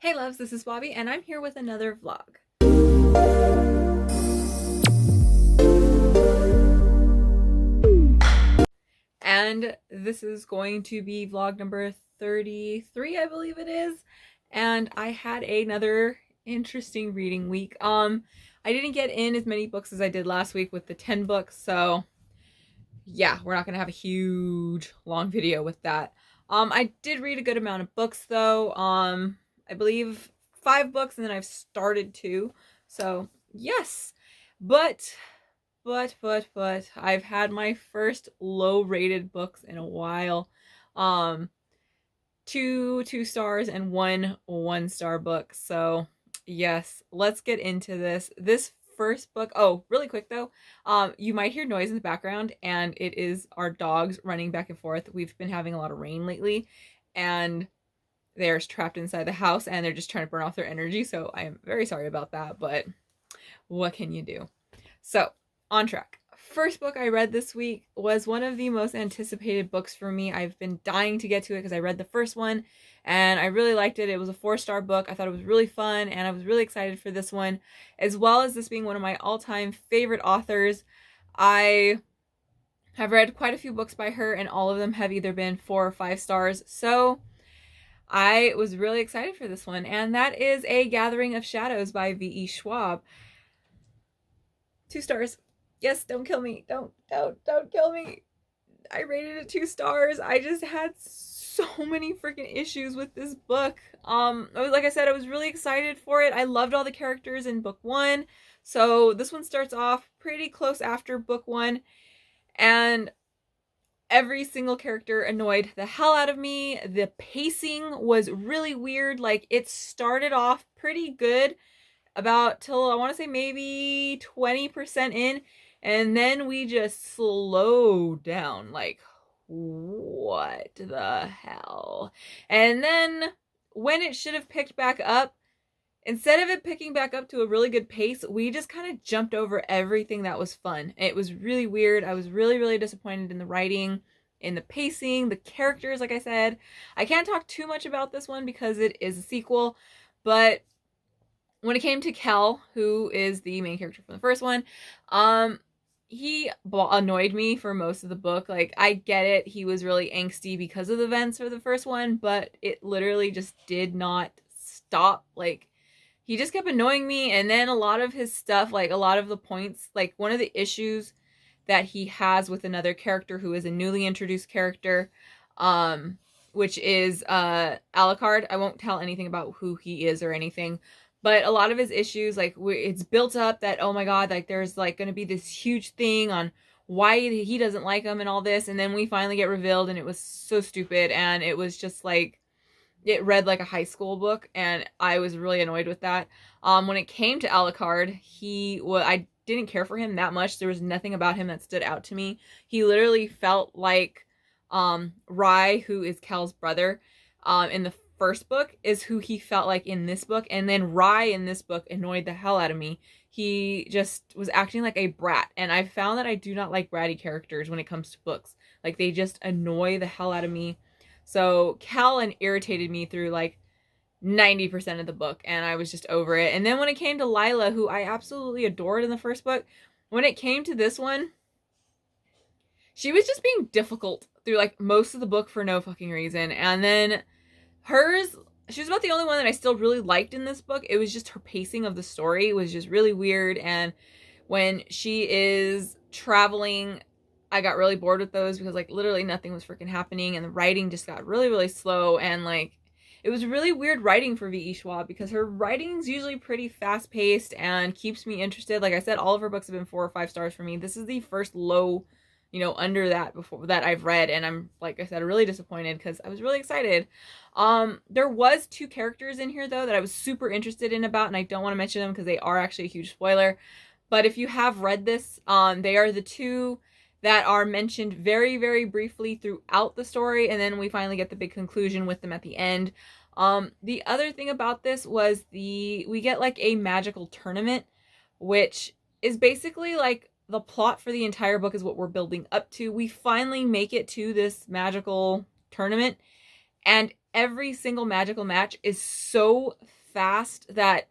Hey loves, this is Bobby and I'm here with another vlog. And this is going to be vlog number 33, I believe it is. And I had another interesting reading week. I didn't get in as many books as I did last week with the 10 books, so yeah, we're not gonna have a huge long video with that. I did read a good amount of books though. I believe 5 books, and then I've started 2. So yes, but I've had my first low rated books in a while. Um, 2 stars and 1 1-star book. So yes, let's get into this. This first book, oh, really quick though, you might hear noise in the background, and it is our dogs running back and forth. We've been having a lot of rain lately, and they're trapped inside the house and they're just trying to burn off their energy, so I am very sorry about that, but what can you do? So, on track. First book I read this week was one of the most anticipated books for me. I've been dying to get to it because I read the first one and I really liked it. It was a 4-star book. I thought it was really fun and I was really excited for this one, as well as this being one of my all-time favorite authors. I have read quite a few books by her and all of them have either been 4 or 5 stars. So I was really excited for this one, and that is A Gathering of Shadows by V.E. Schwab. 2 stars. Yes, don't kill me. Don't kill me. I rated it 2 stars. I just had so many freaking issues with this book. Like I said, I was really excited for it. I loved all the characters in book 1. So this one starts off pretty close after book 1, and every single character annoyed the hell out of me. The pacing was really weird. Like, it started off pretty good about till I want to say maybe 20% in, and then we just slowed down. Like, what the hell? And then when it should have picked back up, instead of it picking back up to a really good pace, we just kind of jumped over everything that was fun. It was really weird. I was really disappointed in the writing, in the pacing, the characters. Like I said, I can't talk too much about this one because it is a sequel, but when it came to Kel, who is the main character from the first one, he annoyed me for most of the book. Like, I get it, he was really angsty because of the events for the first one, but it literally just did not stop. Like, he just kept annoying me, and then a lot of his stuff, like a lot of the points, like one of the issues that he has with another character who is a newly introduced character, which is Alucard. I won't tell anything about who he is or anything, but a lot of his issues, like, it's built up that, oh my god, like there's like going to be this huge thing on why he doesn't like him and all this, and then we finally get revealed, and it was so stupid, and it was just like, it read like a high school book, and I was really annoyed with that. When it came to Alucard, I didn't care for him that much. There was nothing about him that stood out to me. He literally felt like Rye, who is Kel's brother, in the first book, is who he felt like in this book, and then Rye in this book annoyed the hell out of me. He just was acting like a brat, and I found that I do not like bratty characters when it comes to books. Like, they just annoy the hell out of me. So Callan irritated me through like 90% of the book, and I was just over it. And then when it came to Lila, who I absolutely adored in the first book, when it came to this one, she was just being difficult through like most of the book for no fucking reason. And then she was about the only one that I still really liked in this book. It was just her pacing of the story was just really weird, and when she is traveling, I got really bored with those because like literally nothing was freaking happening, and the writing just got really slow, and like it was really weird writing for V.E. Schwab because her writing's usually pretty fast paced and keeps me interested. Like I said, all of her books have been 4 or 5 stars for me. This is the first low, under that before that I've read, and I'm, like I said, really disappointed because I was really excited. There was 2 characters in here though that I was super interested in about, and I don't want to mention them because they are actually a huge spoiler. But if you have read this, they are the 2 that are mentioned very briefly throughout the story, and then we finally get the big conclusion with them at the end. The other thing about this was we get like a magical tournament, which is basically like the plot for the entire book is what we're building up to. We finally make it to this magical tournament, and every single magical match is so fast that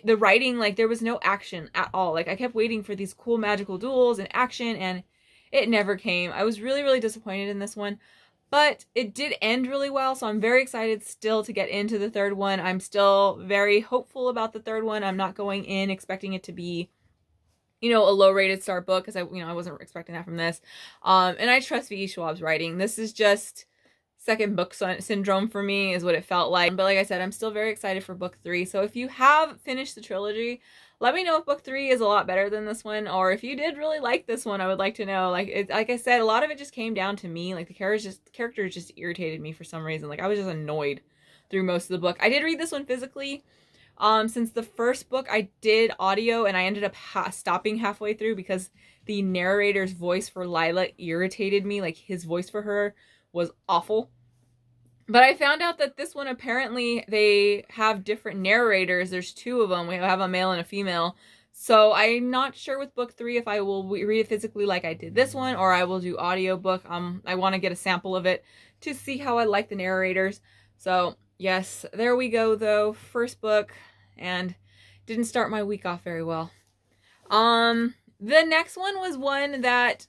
the writing, like, there was no action at all. Like, I kept waiting for these cool magical duels and action, and it never came. I was really, really disappointed in this one, but it did end really well, so I'm very excited still to get into the third one. I'm still very hopeful about the third one. I'm not going in expecting it to be, you know, a low-rated star book, because I wasn't expecting that from this. And I trust V.E. Schwab's writing. This is just second book syndrome for me, is what it felt like. But like I said, I'm still very excited for book 3. So if you have finished the trilogy, let me know if book 3 is a lot better than this one, or if you did really like this one. I would like to know. Like I said, a lot of it just came down to me. Like, the characters just irritated me for some reason. Like, I was just annoyed through most of the book. I did read this one physically. Since the first book I did audio, and I ended up stopping halfway through because the narrator's voice for Lila irritated me. Like, his voice for her was awful. But I found out that this one, apparently they have different narrators. There's 2 of them. We have a male and a female. So I'm not sure with book 3 if I will read it physically like I did this one, or I will do audiobook. I want to get a sample of it to see how I like the narrators. So yes, there we go though. First book, and didn't start my week off very well. The next one was one that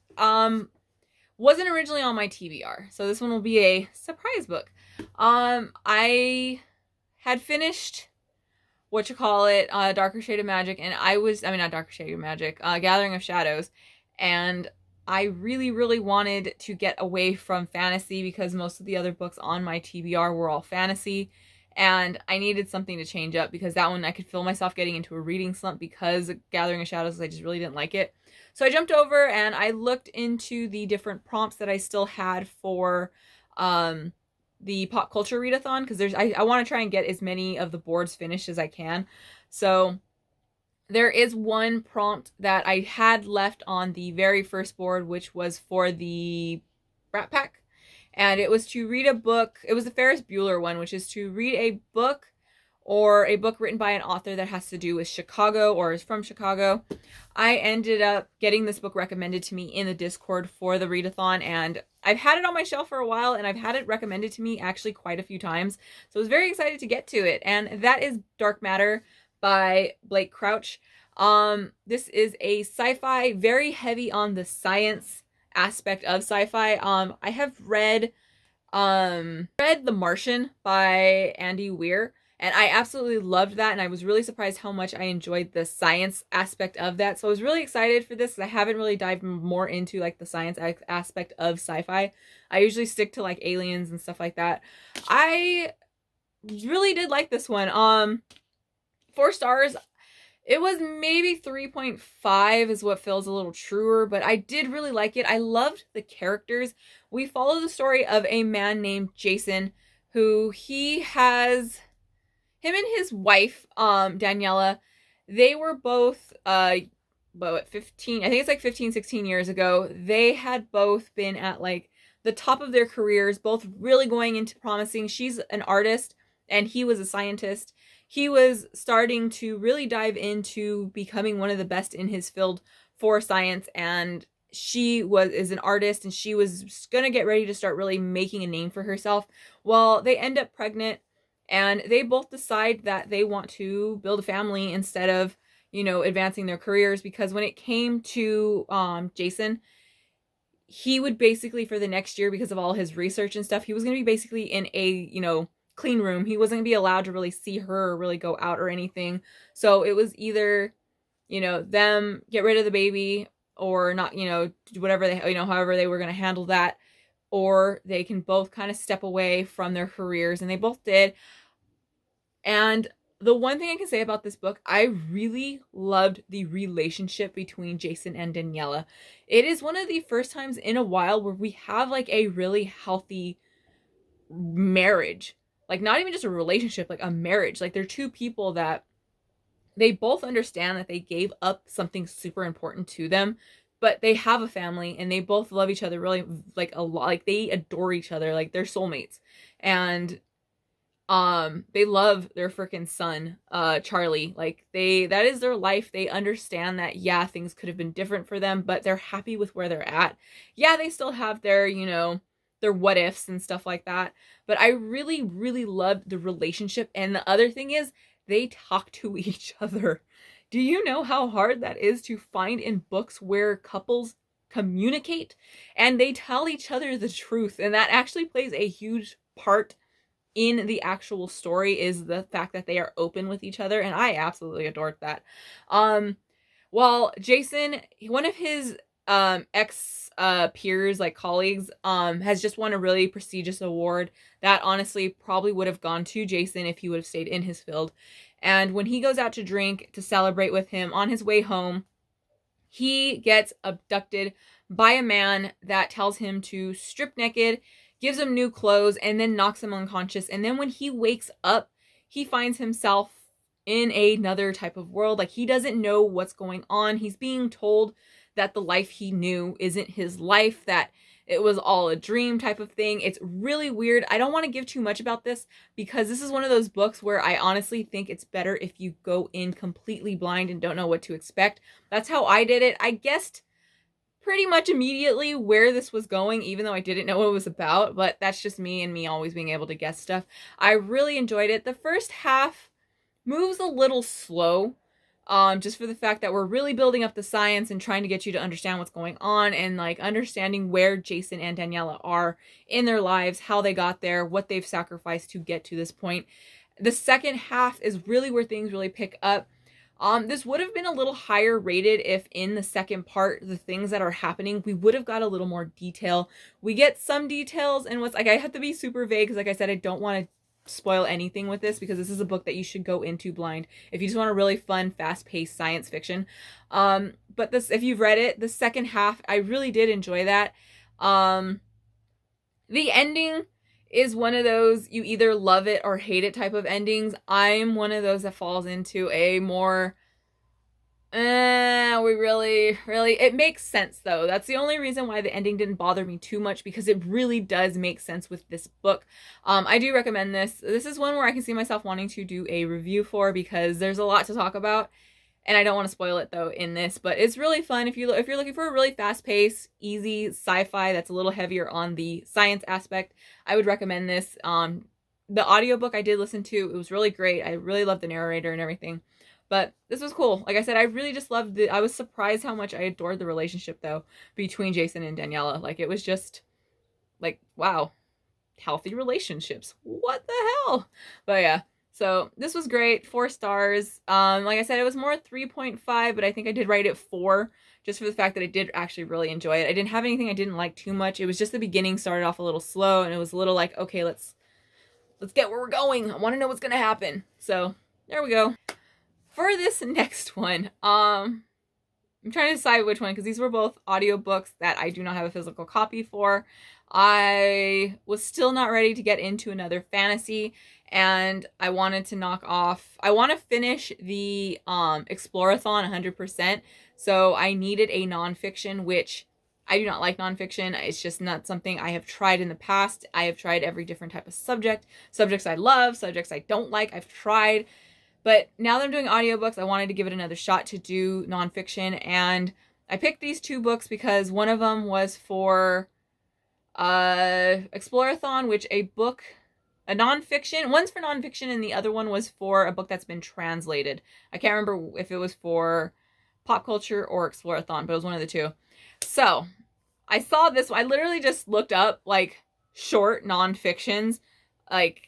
wasn't originally on my TBR. So this one will be a surprise book. I had finished Darker Shade of Magic, and not Darker Shade of Magic, Gathering of Shadows, and I really, really wanted to get away from fantasy because most of the other books on my TBR were all fantasy, and I needed something to change up because that one I could feel myself getting into a reading slump because Gathering of Shadows, I just really didn't like it. So I jumped over and I looked into the different prompts that I still had for the pop culture readathon, because I want to try and get as many of the boards finished as I can. So there is one prompt that I had left on the very first board, which was for the Brat Pack, and it was to read a book. It was the Ferris Bueller one, which is to read a book or a book written by an author that has to do with Chicago or is from Chicago. I ended up getting this book recommended to me in the Discord for the readathon, and I've had it on my shelf for a while, and I've had it recommended to me actually quite a few times. So I was very excited to get to it, and that is Dark Matter by Blake Crouch. This is a sci-fi, very heavy on the science aspect of sci-fi. I have read The Martian by Andy Weir, and I absolutely loved that, and I was really surprised how much I enjoyed the science aspect of that. So I was really excited for this, because I haven't really dived more into like the science aspect of sci-fi. I usually stick to like aliens and stuff like that. I really did like this one. 4 stars. It was maybe 3.5 is what feels a little truer, but I did really like it. I loved the characters. We follow the story of a man named Jason, who him and his wife, Daniela, they were both, 15, I think it's like 15, 16 years ago. They had both been at like the top of their careers, both really going into promising. She's an artist and he was a scientist. He was starting to really dive into becoming one of the best in his field for science, and she is an artist, and she was gonna get ready to start really making a name for herself. Well, they end up pregnant, and they both decide that they want to build a family instead of, advancing their careers, because when it came to Jason, he would basically, for the next year, because of all his research and stuff, he was going to be basically in a, clean room. He wasn't going to be allowed to really see her or really go out or anything. So it was either, them get rid of the baby or not, whatever they, however they were going to handle that, or they can both kind of step away from their careers, and they both did. And the one thing I can say about this book, I really loved the relationship between Jason and Daniela. It is one of the first times in a while where we have like a really healthy marriage. Like, not even just a relationship, like a marriage. Like, they're 2 people that they both understand that they gave up something super important to them, but they have a family and they both love each other really, like, a lot. Like, they adore each other. Like, they're soulmates. And they love their freaking son, Charlie. Like, that is their life. They understand that, yeah, things could have been different for them, but they're happy with where they're at. Yeah, they still have their, their what ifs and stuff like that. But I really, really loved the relationship. And the other thing is, they talk to each other. Do you know how hard that is to find in books where couples communicate and they tell each other the truth? And that actually plays a huge part in the actual story, is the fact that they are open with each other, and I absolutely adored that. While Jason, one of his ex peers, like colleagues, has just won a really prestigious award that honestly probably would have gone to Jason if he would have stayed in his field. And when he goes out to drink to celebrate with him, on his way home, he gets abducted by a man that tells him to strip naked, gives him new clothes, and then knocks him unconscious. And then when he wakes up, he finds himself in another type of world. Like, he doesn't know what's going on. He's being told that the life he knew isn't his life, that it was all a dream type of thing. It's really weird. I don't want to give too much about this because this is one of those books where I honestly think it's better if you go in completely blind and don't know what to expect. That's how I did it. I guessed pretty much immediately where this was going, even though I didn't know what it was about, but that's just me and me always being able to guess stuff. I really enjoyed it. The first half moves a little slow, just for the fact that we're really building up the science and trying to get you to understand what's going on, and like understanding where Jason and Daniela are in their lives, how they got there, what they've sacrificed to get to this point. The second half is really where things really pick up. This would have been a little higher rated if in the second part, the things that are happening, we would have got a little more detail. We get some details, and what's like, I have to be super vague because like I said, I don't want to spoil anything with this because this is a book that you should go into blind if you just want a really fun, fast-paced science fiction. But this, if you've read it, the second half, I really did enjoy that. The ending is one of those you either love it or hate it type of endings. I'm one of those that falls into a more it makes sense though. That's the only reason why the ending didn't bother me too much, because it really does make sense with this book. I do recommend this. This is one where I can see myself wanting to do a review for, because there's a lot to talk about. And I don't want to spoil it though in this, but it's really fun if you're looking for a really fast-paced, easy sci-fi that's a little heavier on the science aspect. I would recommend this. The audiobook I did listen to, it was really great. I really loved the narrator and everything. But this was cool. Like I said, I really just loved it. I was surprised how much I adored the relationship though between Jason and Daniela. Like, it was just like, wow, healthy relationships. What the hell? But yeah. So this was great. 4 stars. Like I said, it was more 3.5, but I think I did rate it 4 just for the fact that I did actually really enjoy it. I didn't have anything I didn't like too much. It was just the beginning started off a little slow, and it was a little like, okay, let's get where we're going. I want to know what's going to happen. So there we go. For this next one, I'm trying to decide which one, because these were both audiobooks that I do not have a physical copy for. I was still not ready to get into another fantasy, and I wanted to I want to finish the Explorathon 100%, so I needed a nonfiction, which I do not like nonfiction. It's just not something I have tried in the past. I have tried every different type of subjects I love, subjects I don't like, I've tried. But now that I'm doing audiobooks, I wanted to give it another shot to do nonfiction, and I picked these 2 books because one of them was for Explorathon, which a nonfiction, one's for nonfiction and the other one was for a book that's been translated. I can't remember if it was for pop culture or Explorathon, but it was one of the 2. So I saw this, I literally just looked up like short nonfictions like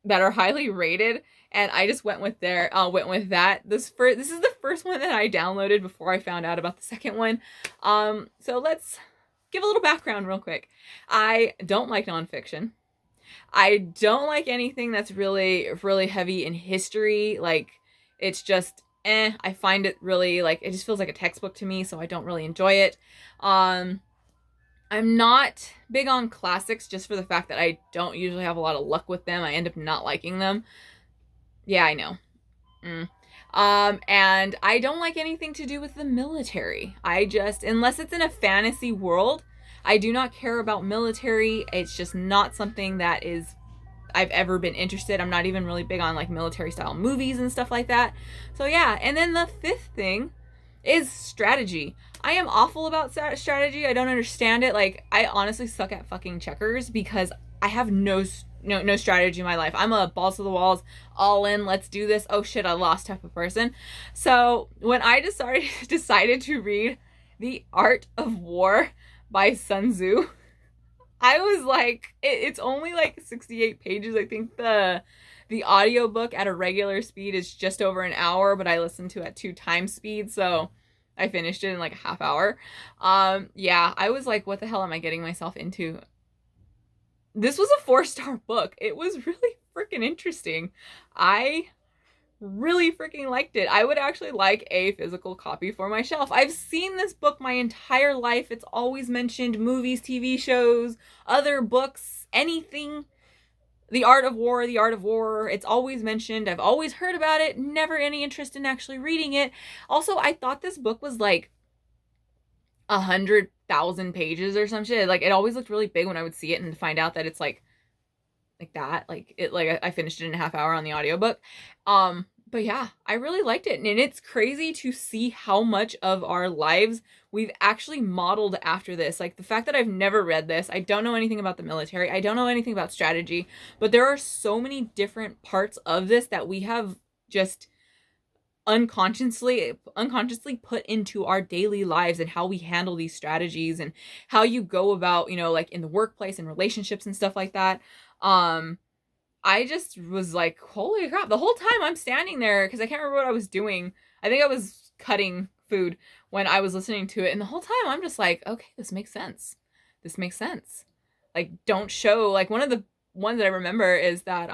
that are highly rated, and I just went with that. This is the first one that I downloaded before I found out about the second one. So let's give a little background real quick. I don't like nonfiction. I don't like anything that's really, really heavy in history. Like, it's just, I find it really, like, it just feels like a textbook to me, so I don't really enjoy it. I'm not big on classics just for the fact that I don't usually have a lot of luck with them. I end up not liking them. Yeah, I know. And I don't like anything to do with the military. Unless it's in a fantasy world, I do not care about military. It's just not something that I've ever been interested. I'm not even really big on like military style movies and stuff like that. So yeah, and then the 5th thing is strategy. I am awful about strategy. I don't understand it. Like, I honestly suck at fucking checkers because I have no strategy in my life. I'm a balls to the walls, all in, let's do this. Oh shit, I lost type of person. So when I decided to read The Art of War by Sun Tzu, I was like, it's only like 68 pages. I think the audiobook at a regular speed is just over an hour, but I listened to it at 2 times speed, so I finished it in like a half hour. Yeah, I was like, what the hell am I getting myself into? This was a 4-star book. It was really freaking interesting. I really freaking liked it. I would actually like a physical copy for my shelf. I've seen this book my entire life. It's always mentioned, movies, TV shows, other books, anything. The Art of War, The Art of War. It's always mentioned. I've always heard about it. Never any interest in actually reading it. Also, I thought this book was like 100,000 pages or some shit. Like, it always looked really big when I would see it and find out that it's like that. Like, it, like, I finished it in a half hour on the audiobook. But yeah, I really liked it. And it's crazy to see how much of our lives we've actually modeled after this. Like, the fact that I've never read this, I don't know anything about the military, I don't know anything about strategy, but there are so many different parts of this that we have just unconsciously put into our daily lives, and how we handle these strategies and how you go about, you know, like in the workplace and relationships and stuff like that. I just was like, holy crap. The whole time I'm standing there, because I can't remember what I was doing. I think I was cutting food when I was listening to it. And the whole time I'm just like, okay, this makes sense. This makes sense. Like, don't show, like, one of the ones that I remember is that,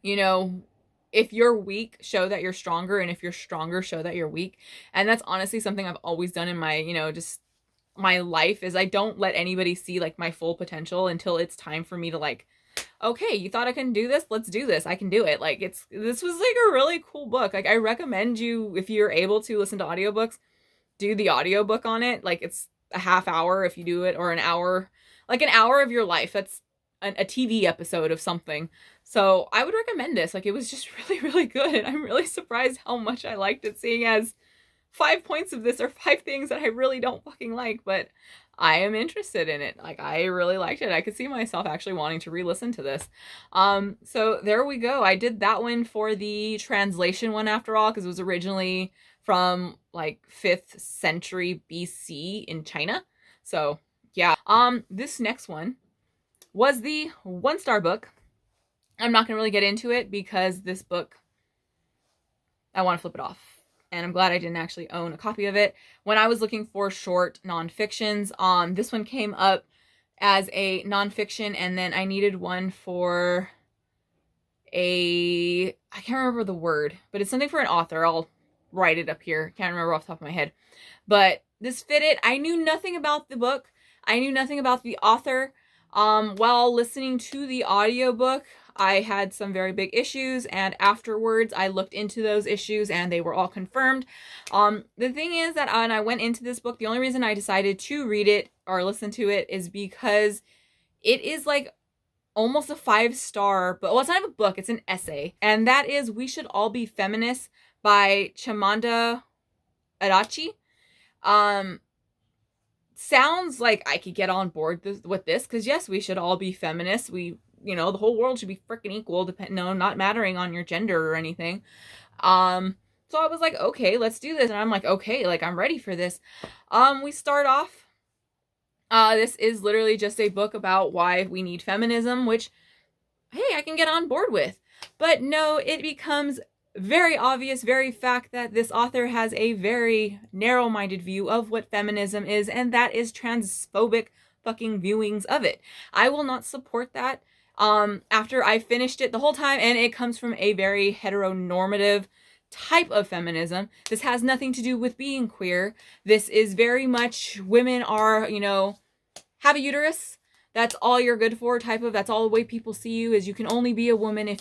you know, if you're weak, show that you're stronger. And if you're stronger, show that you're weak. And that's honestly something I've always done in my, you know, just my life, is I don't let anybody see like my full potential until it's time for me to like, okay, you thought I couldn't do this? Let's do this. I can do it. Like, this was like a really cool book. Like, I recommend you, if you're able to listen to audiobooks, do the audiobook on it. Like, it's a half hour if you do it, or an hour, like an hour of your life. That's a TV episode of something. So I would recommend this. Like, it was just really, really good. And I'm really surprised how much I liked it, seeing as 5 points of this are 5 things that I really don't fucking like, but I am interested in it. Like, I really liked it. I could see myself actually wanting to re-listen to this. So there we go. I did that one for the translation one after all, because it was originally from like 5th century BC in China. So yeah. This next one was the 1-star book. I'm not gonna really get into it because this book, I want to flip it off. And I'm glad I didn't actually own a copy of it. When I was looking for short nonfictions, this one came up as a nonfiction, and then I needed one for I can't remember the word, but it's something for an author. I'll write it up here. Can't remember off the top of my head. But this fit it. I knew nothing about the book. I knew nothing about the author. While listening to the audiobook, I had some very big issues, and afterwards I looked into those issues and they were all confirmed. The thing is that when I went into this book, the only reason I decided to read it or listen to it is because it is like almost a 5-star, but well, it's not even a book, it's an essay. And that is We Should All Be Feminists by Chimamanda Adichie. Sounds like I could get on board with this, because yes, we should all be feminists. We, you know, the whole world should be freaking equal, not mattering on your gender or anything. So I was like, okay, let's do this. And I'm like, okay, like, I'm ready for this. We start off, this is literally just a book about why we need feminism, which, hey, I can get on board with. But no, it becomes very obvious, very fact that this author has a very narrow-minded view of what feminism is, and that is transphobic fucking viewings of it. I will not support that. After I finished it the whole time, and it comes from a very heteronormative type of feminism. This has nothing to do with being queer. This is very much women are, you know, have a uterus. That's all you're good for type of, that's all the way people see you, is you can only be a woman if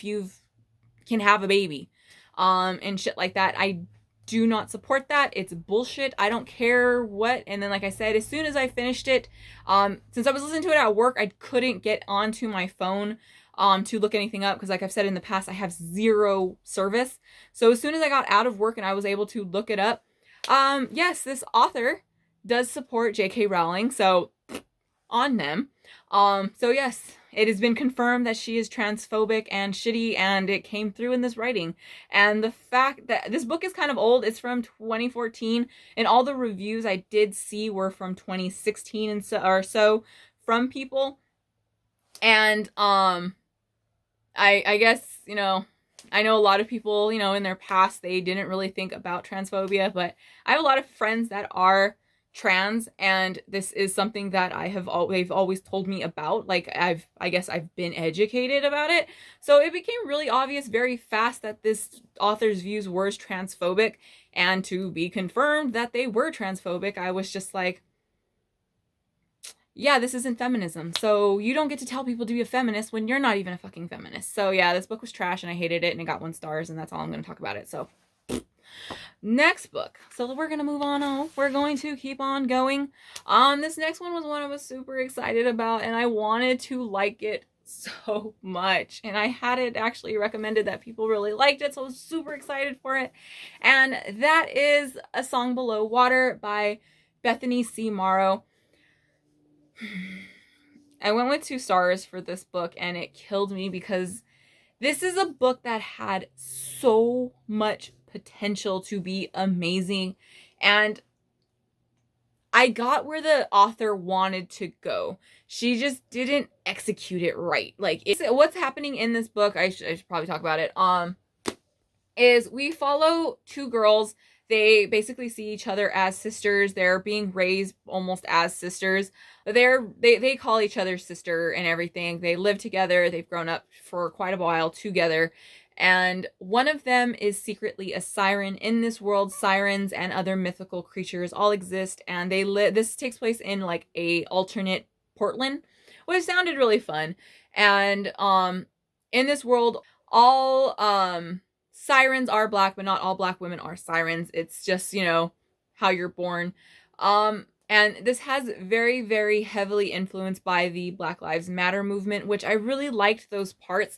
can have a baby. And shit like that. I do not support that. It's bullshit. I don't care what. And then, like I said, as soon as I finished it, since I was listening to it at work, I couldn't get onto my phone to look anything up, because like I've said in the past, I have zero service. So as soon as I got out of work and I was able to look it up, Yes, this author does support J.K. Rowling, so on them. So yes, it has been confirmed that she is transphobic and shitty, and it came through in this writing. And the fact that this book is kind of old, it's from 2014, and all the reviews I did see were from 2016 and so or so from people. And I guess, I know a lot of people, in their past they didn't really think about transphobia, but I have a lot of friends that are trans, and this is something that they've always told me about. Like, I guess I've been educated about it. So it became really obvious very fast that this author's views were transphobic, and to be confirmed that they were transphobic, I was just like, yeah, this isn't feminism. So you don't get to tell people to be a feminist when you're not even a fucking feminist. So yeah, this book was trash and I hated it, and it got 1 star, and that's all I'm going to talk about it. So next book. So we're going to move on. We're going to keep on going. This next one was one I was super excited about, and I wanted to like it so much. And I had it actually recommended that people really liked it, so I was super excited for it. And that is A Song Below Water by Bethany C. Morrow. I went with 2 stars for this book, and it killed me because this is a book that had so much potential to be amazing, and I got where the author wanted to go. She just didn't execute it right. Like, what's happening in this book, I should probably talk about it, is we follow 2 girls. They basically see each other as sisters. They're being raised almost as sisters. They call each other sister and everything. They live together. They've grown up for quite a while together. And one of them is secretly a siren. In this world, sirens and other mythical creatures all exist, and they live. This takes place in like a alternate Portland, which sounded really fun. And in this world, all sirens are black, but not all black women are sirens. It's just, how you're born. And this has very, very heavily influenced by the Black Lives Matter movement, which I really liked those parts.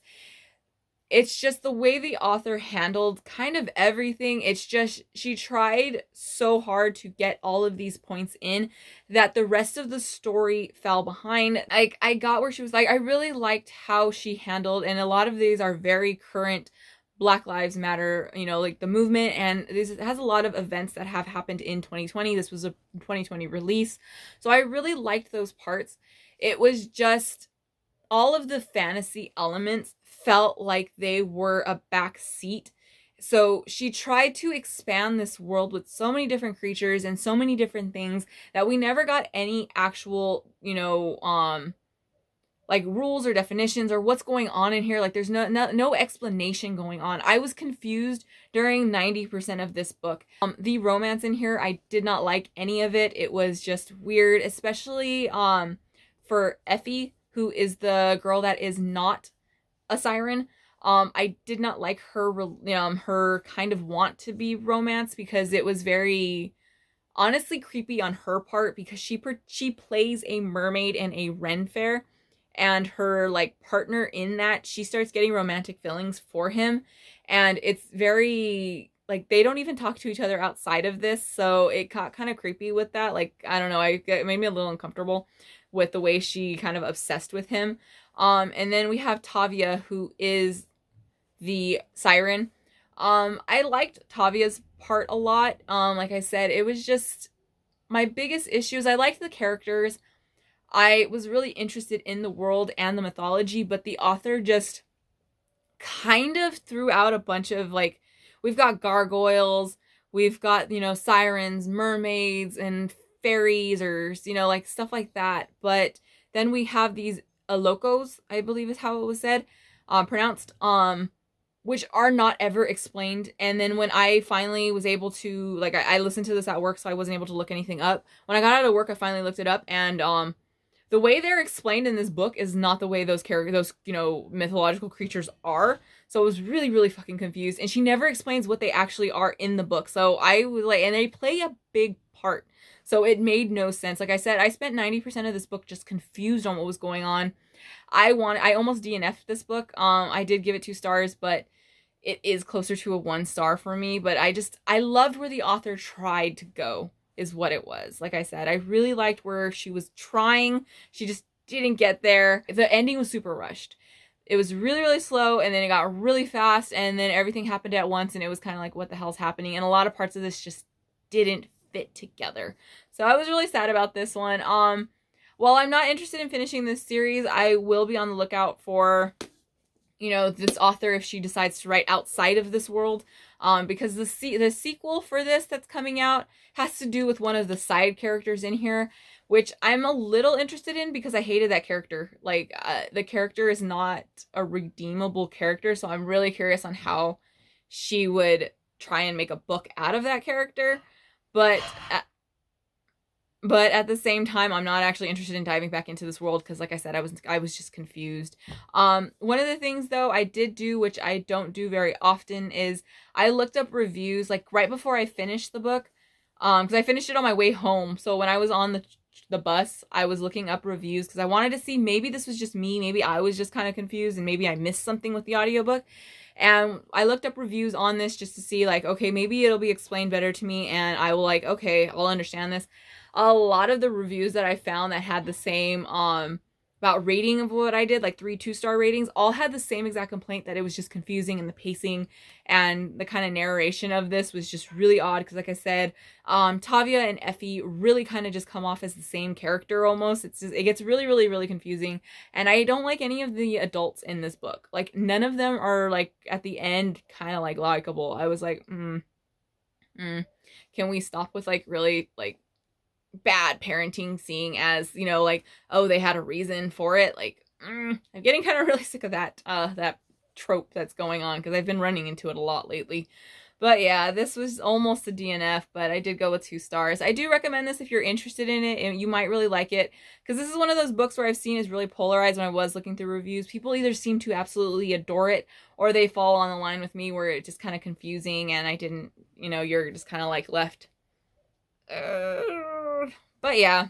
It's just the way the author handled kind of everything. It's just, she tried so hard to get all of these points in that the rest of the story fell behind. I got where she was like, I really liked how she handled, and a lot of these are very current Black Lives Matter, like the movement, and this has a lot of events that have happened in 2020. This was a 2020 release. So I really liked those parts. It was just all of the fantasy elements felt like they were a back seat. So she tried to expand this world with so many different creatures and so many different things that we never got any actual, like rules or definitions or what's going on in here. Like, there's no explanation going on. I was confused during 90% of this book. The romance in here, I did not like any of it. It was just weird, especially for Effie, who is the girl that is not a siren. I did not like her kind of want to be romance, because it was very honestly creepy on her part, because she plays a mermaid in a Ren fair, and her like partner in that, she starts getting romantic feelings for him, and it's very like they don't even talk to each other outside of this, so it got kind of creepy with that. Like, I don't know, it made me a little uncomfortable with the way she kind of obsessed with him. And then we have Tavia, who is the siren. I liked Tavia's part a lot. Like I said, it was just my biggest issues. I liked the characters. I was really interested in the world and the mythology, but the author just kind of threw out a bunch of, like, we've got gargoyles, we've got, sirens, mermaids, and fairies, or, like stuff like that. But then we have these locos, I believe is how it was said, pronounced, which are not ever explained. And then when I finally was able to, like, I listened to this at work, so I wasn't able to look anything up. When I got out of work, I finally looked it up, and the way they're explained in this book is not the way those mythological creatures are. So I was really, really fucking confused. And she never explains what they actually are in the book. So I was like, and they play a big part. So it made no sense. Like I said, I spent 90% of this book just confused on what was going on. I almost DNF'd this book. I did give it 2 stars, but it is closer to a 1 star for me, but I loved where the author tried to go, is what it was. Like I said, I really liked where she was trying. She just didn't get there. The ending was super rushed. It was really, really slow, and then it got really fast, and then everything happened at once, and it was kind of like, what the hell's happening? And a lot of parts of this just didn't fit together. So I was really sad about this one. While I'm not interested in finishing this series, I will be on the lookout for, you know, this author if she decides to write outside of this world, because the sequel for this that's coming out has to do with one of the side characters in here, which I'm a little interested in because I hated that character. Like, the character is not a redeemable character, so I'm really curious on how she would try and make a book out of that character. But at the same time, I'm not actually interested in diving back into this world because, like I said, I was just confused. One of the things, though, I did do, which I don't do very often, is I looked up reviews, like, right before I finished the book, because I finished it on my way home. So when I was on the bus, I was looking up reviews because I wanted to see, maybe this was just me, maybe I was just kind of confused, and maybe I missed something with the audiobook. And I looked up reviews on this just to see, like, okay, maybe it'll be explained better to me, and I will, like, okay, I'll understand this. A lot of the reviews that I found that had the same about rating of what I did, like 3 2-star ratings, all had the same exact complaint, that it was just confusing, and the pacing and the kind of narration of this was just really odd because, like I said, Tavia and Effie really kind of just come off as the same character almost. It gets really, really, really confusing, and I don't like any of the adults in this book. Like, none of them are, like, at the end kind of like likable. I was like, can we stop with, like, really, like, bad parenting, seeing as, you know, like, oh, they had a reason for it. Like, I'm getting kind of really sick of that trope that's going on, because I've been running into it a lot lately. But yeah, this was almost a DNF, but I did go with 2 stars. I do recommend this if you're interested in it, and you might really like it, because this is one of those books where I've seen is really polarized. When I was looking through reviews, people either seem to absolutely adore it, or they fall on the line with me where it's just kind of confusing, and I didn't, you know, you're just kind of like left. But yeah,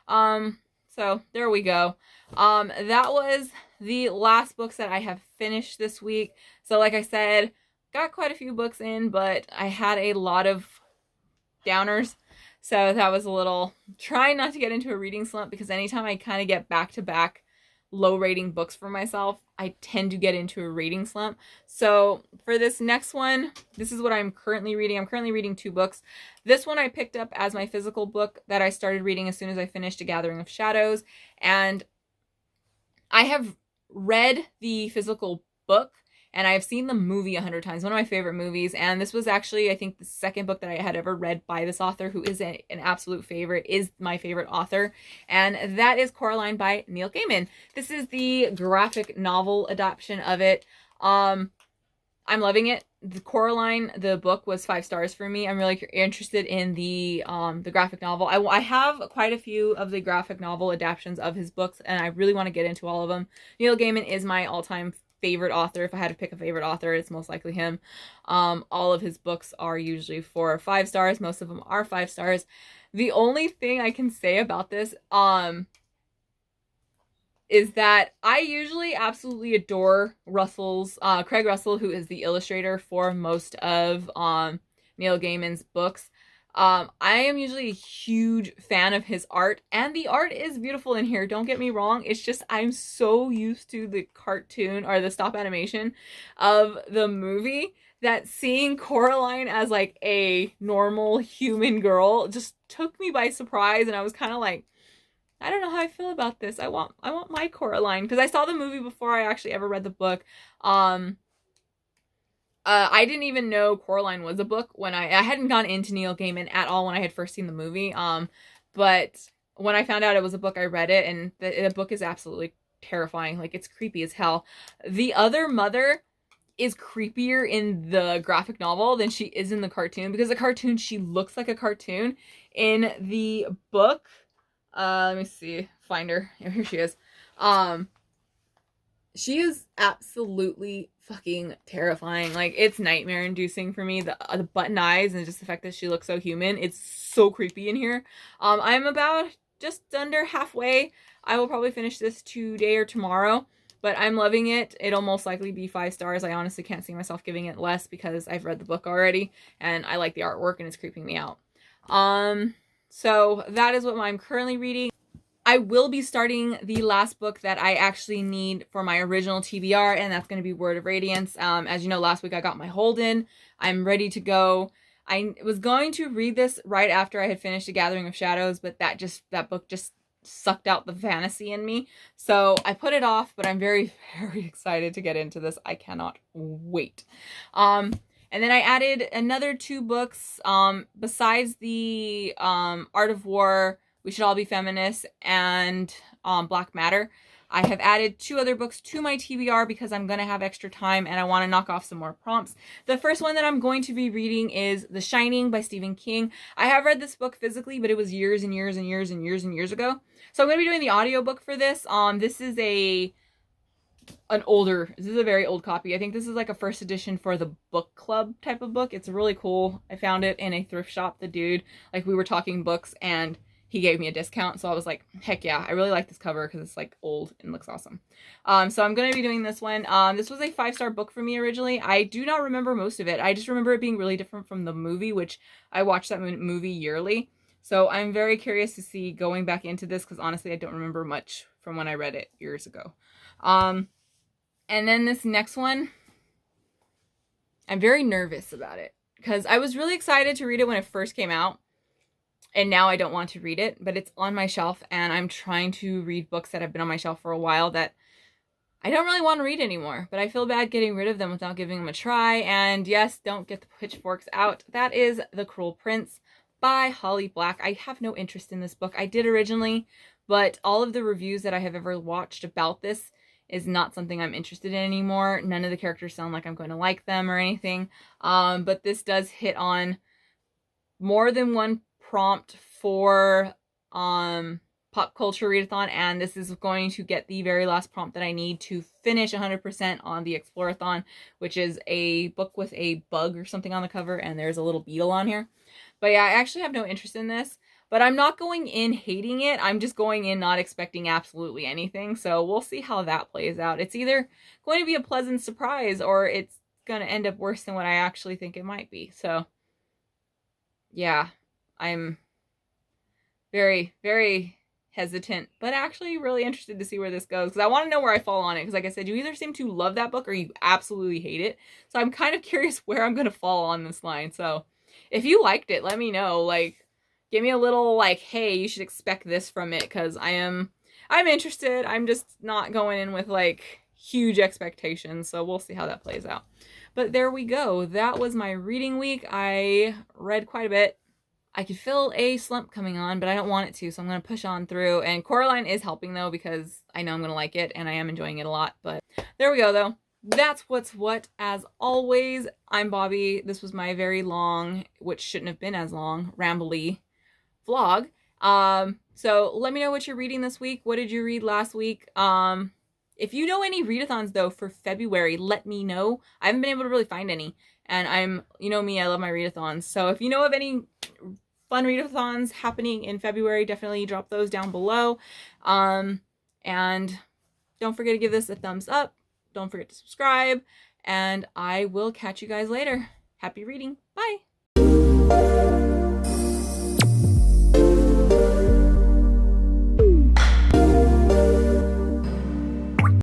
so there we go. That was the last books that I have finished this week. So like I said, got quite a few books in, but I had a lot of downers. So that was a little, trying not to get into a reading slump, because anytime I kind of get back-to-back low rating books for myself, I tend to get into a reading slump. So for this next one, this is what I'm currently reading. I'm currently reading 2 books. This one I picked up as my physical book that I started reading as soon as I finished A Gathering of Shadows. And I have read the physical book, and I've seen the movie 100 times. One of my favorite movies. And this was actually, I think, the second book that I had ever read by this author, who is an absolute favorite, is my favorite author. And that is Coraline by Neil Gaiman. This is the graphic novel adaptation of it. I'm loving it. The Coraline, the book, was 5 stars for me. I'm really interested in the graphic novel. I have quite a few of the graphic novel adaptations of his books, and I really want to get into all of them. Neil Gaiman is my all-time favorite author. If I had to pick a favorite author, it's most likely him. All of his books are usually 4 or 5 stars. Most of them are 5 stars. The only thing I can say about this is that I usually absolutely adore Craig Russell, who is the illustrator for most of Neil Gaiman's books. I am usually a huge fan of his art, and the art is beautiful in here, don't get me wrong. It's just I'm so used to the cartoon or the stop animation of the movie that seeing Coraline as like a normal human girl just took me by surprise, and I was kind of like, I don't know how I feel about this. I want my Coraline, because I saw the movie before I actually ever read the book. I didn't even know Coraline was a book when I hadn't gone into Neil Gaiman at all when I had first seen the movie. But when I found out it was a book, I read it, and the book is absolutely terrifying. Like, it's creepy as hell. The other mother is creepier in the graphic novel than she is in the cartoon, because the cartoon, she looks like a cartoon. In the book, let me see, find her. Here she is. She is absolutely fucking terrifying. Like, it's nightmare inducing for me. The button eyes and just the fact that she looks so human. It's so creepy in here. I'm about just under halfway. I will probably finish this today or tomorrow. but I'm loving it. It'll most likely be 5 stars. I honestly can't see myself giving it less because I've read the book already and I like the artwork and it's creeping me out. So that is what I'm currently reading. I will be starting the last book that I actually need for my original TBR, and that's going to be Word of Radiance. As you know, last week I got my Holden. I'm ready to go. I was going to read this right after I had finished A Gathering of Shadows, but that book just sucked out the fantasy in me. So I put it off, but I'm very, very excited to get into this. I cannot wait. And then I added another 2 books, besides the Art of War, We Should All Be Feminists, and Black Matter. I have added 2 other books to my TBR because I'm going to have extra time and I want to knock off some more prompts. The first one that I'm going to be reading is The Shining by Stephen King. I have read this book physically, but it was years and years and years and years and years ago. So I'm going to be doing the audiobook for this. This is a very old copy. I think this is like a first edition for the book club type of book. It's really cool. I found it in a thrift shop. The dude, like, we were talking books and he gave me a discount, so I was like, heck yeah, I really like this cover because it's like old and looks awesome. So I'm going to be doing this one. This was a 5-star book for me originally. I do not remember most of it. I just remember it being really different from the movie, which I watched that movie yearly. So I'm very curious to see going back into this because honestly I don't remember much from when I read it years ago. And then this next one, I'm very nervous about it because I was really excited to read it when it first came out. And now I don't want to read it, but it's on my shelf and I'm trying to read books that have been on my shelf for a while that I don't really want to read anymore, but I feel bad getting rid of them without giving them a try. And yes, don't get the pitchforks out. That is The Cruel Prince by Holly Black. I have no interest in this book. I did originally, but all of the reviews that I have ever watched about this is not something I'm interested in anymore. None of the characters sound like I'm going to like them or anything. But this does hit on more than one prompt for pop culture readathon, and this is going to get the very last prompt that I need to finish 100% on the Explorathon, which is a book with a bug or something on the cover, and there's a little beetle on here. But yeah, I actually have no interest in this, but I'm not going in hating it. I'm just going in not expecting absolutely anything, so we'll see how that plays out. It's either going to be a pleasant surprise or it's going to end up worse than what I actually think it might be. So yeah, I'm very, very hesitant, but actually really interested to see where this goes because I want to know where I fall on it because, like I said, you either seem to love that book or you absolutely hate it. So I'm kind of curious where I'm going to fall on this line. So if you liked it, let me know. Like, give me a little, like, hey, you should expect this from it because I'm interested. I'm just not going in with, like, huge expectations. So we'll see how that plays out. But there we go. That was my reading week. I read quite a bit. I could feel a slump coming on, but I don't want it to, so I'm going to push on through. And Coraline is helping, though, because I know I'm going to like it, and I am enjoying it a lot. But there we go, though. That's what's what. As always, I'm Bobby. This was my very long, which shouldn't have been as long, rambly vlog. So let me know what you're reading this week. What did you read last week? If you know any readathons, though, for February, let me know. I haven't been able to really find any. And you know me, I love my readathons. So if you know of any fun readathons happening in February, definitely drop those down below. And don't forget to give this a thumbs up. Don't forget to subscribe. And I will catch you guys later. Happy reading. Bye.